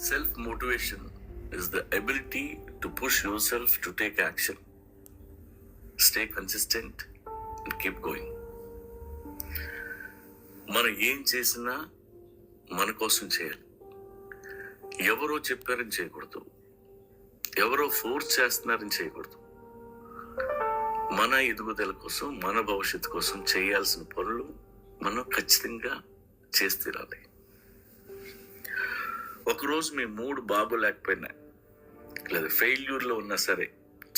Self-motivation is the ability to push yourself to take action, stay consistent and keep going. మనం ఏం చేసినా మన కోసం చేయాలి. ఎవరో చెప్పారని చేయకూడదు, ఎవరో ఫోర్స్ చేస్తున్నారని చేయకూడదు. మన ఎదుగుదల కోసం, మన భవిష్యత్తు కోసం చేయాల్సిన పనులు మనం ఖచ్చితంగా చేసి తీరాలి. ఒకరోజు మీ మూడు బాగోలేకపోయినా లేదా ఫెయిల్యూర్లో ఉన్నా సరే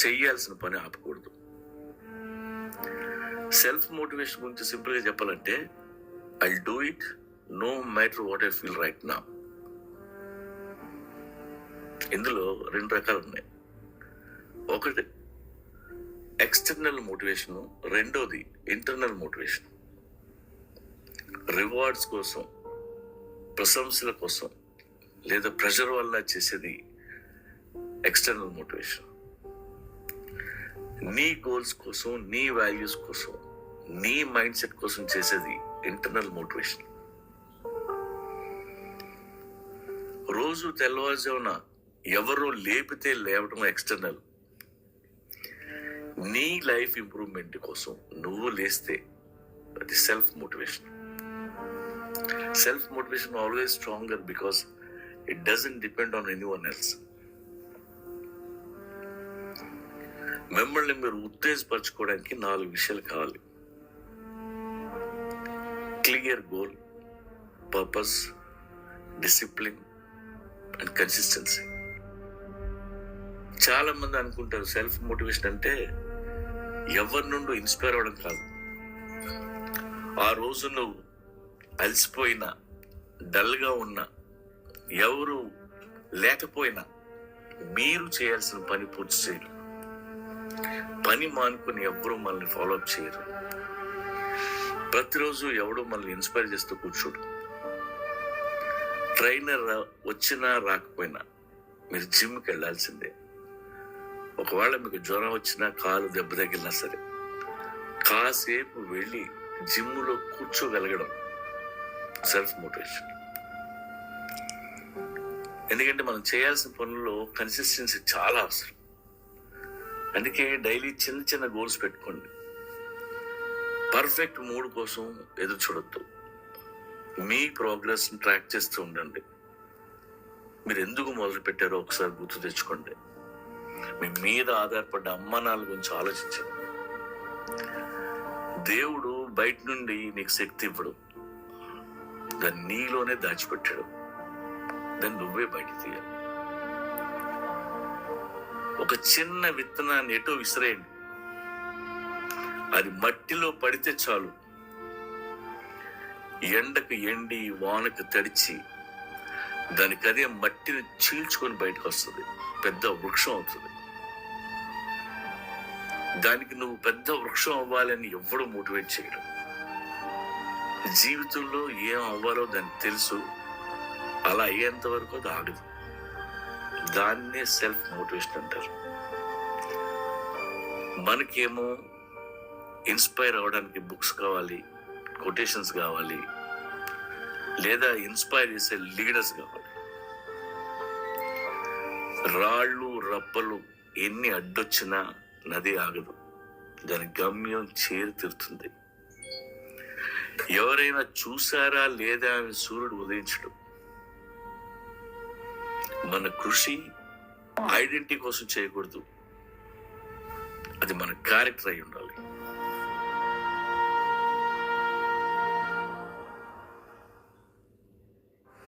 చెయ్యాల్సిన పని ఆపకూడదు. సెల్ఫ్ మోటివేషన్ గురించి సింపుల్గా చెప్పాలంటే, I do it no matter what I feel right now. ఇందులో రెండు రకాలు ఉన్నాయి. ఒకటి ఎక్స్టర్నల్ మోటివేషన్, రెండోది ఇంటర్నల్ మోటివేషన్. రివార్డ్స్ కోసం, ప్రశంసల కోసం లేదా ప్రెషర్ వల్ల చేసేది ఎక్స్టర్నల్ మోటివేషన్. నీ గోల్స్ కోసం, నీ వాల్యూస్ కోసం, నీ మైండ్ సెట్ కోసం చేసేది ఇంటర్నల్ మోటివేషన్. రోజు తెల్లవారుజామున ఎవరో లేపితే లేవడం ఎక్స్టర్నల్. నీ లైఫ్ ఇంప్రూవ్మెంట్ కోసం నువ్వు లేస్తే అది self motivation. Self motivation always stronger because it doesn't depend on anyone else. మిమ్మల్ని మీరు ఉత్తేజపరచుకోవడానికి 4 విషయాలు కావాలి. Clear goal, purpose, discipline and consistency. చాలా మంది అనుకుంటారు సెల్ఫ్ మోటివేషన్ అంటే ఎవరి నుండి ఇన్స్పైర్ అవ్వడం కాదు. ఆ రోజు నువ్వు అలసిపోయినా, డల్గా ఉన్నా, ఎవరు లేకపోయినా మీరు చేయాల్సిన పని పూర్తి చేయరు. పని మానుకుని ఎవరు మనల్ని ఫాలోఅప్ చేయరు. ప్రతిరోజు ఎవడో మనల్ని ఇన్స్పైర్ చేస్తూ కూర్చోడు. ట్రైనర్ వచ్చినా రాకపోయినా మీరు జిమ్కి వెళ్ళాల్సిందే. ఒకవేళ మీకు జ్వరం వచ్చినా, కాలు దెబ్బ తగిలినా సరే కాసేపు వెళ్ళి జిమ్లో కూర్చోగలగడం సెల్ఫ్ మోటివేషన్. ఎందుకంటే మనం చేయాల్సిన పనుల్లో కన్సిస్టెన్సీ చాలా అవసరం. అందుకే డైలీ చిన్న చిన్న గోల్స్ పెట్టుకోండి. పర్ఫెక్ట్ మూడ్ కోసం ఎదురు చూడొద్దు. మీ ప్రోగ్రెస్ని ట్రాక్ చేస్తూ ఉండండి. మీరు ఎందుకు మొదలు పెట్టారో ఒకసారి గుర్తు తెచ్చుకోండి. మీ మీద ఆధారపడ్డ అమ్మానాల గురించి ఆలోచించండి. దేవుడు బయట నుండి నీకు శక్తి ఇవ్వడు, దాన్ని నీలోనే దాచిపెట్టాడు. దాన్ని నువ్వే బయట తీయాలి. ఒక చిన్న విత్తనాన్ని ఎటో విసిరేయండి, అది మట్టిలో పడితే చాలు, ఎండకు ఎండి, వానకు తడిచి దానికి అదే మట్టిని చీల్చుకొని బయటకు వస్తుంది, పెద్ద వృక్షం అవుతుంది. దానికి నువ్వు పెద్ద వృక్షం అవ్వాలని ఎవ్వడూ మోటివేట్ చేయడం. జీవితంలో ఏం అవ్వాలో దానికి తెలుసు, అలా అయ్యేంత వరకు అది ఆగదు. దాన్నే సెల్ఫ్ మోటివేషన్ అంటారు. మనకేమో ఇన్స్పైర్ అవ్వడానికి బుక్స్ కావాలి, కొటేషన్స్ కావాలి, లేదా ఇన్స్పైర్ చేసే లీడర్స్ కావాలి. రాళ్ళు రప్పలు ఎన్ని అడ్డొచ్చినా నది ఆగదు, దాని గమ్యం చేరి తీరుతుంది. ఎవరైనా చూసారా లేదా అని సూర్యుడు ఉదయించడం. మన కృషి ఐడెంటిటీ కోసం చేయకూడదు, అది మన క్యారెక్టర్ అయి ఉండాలి.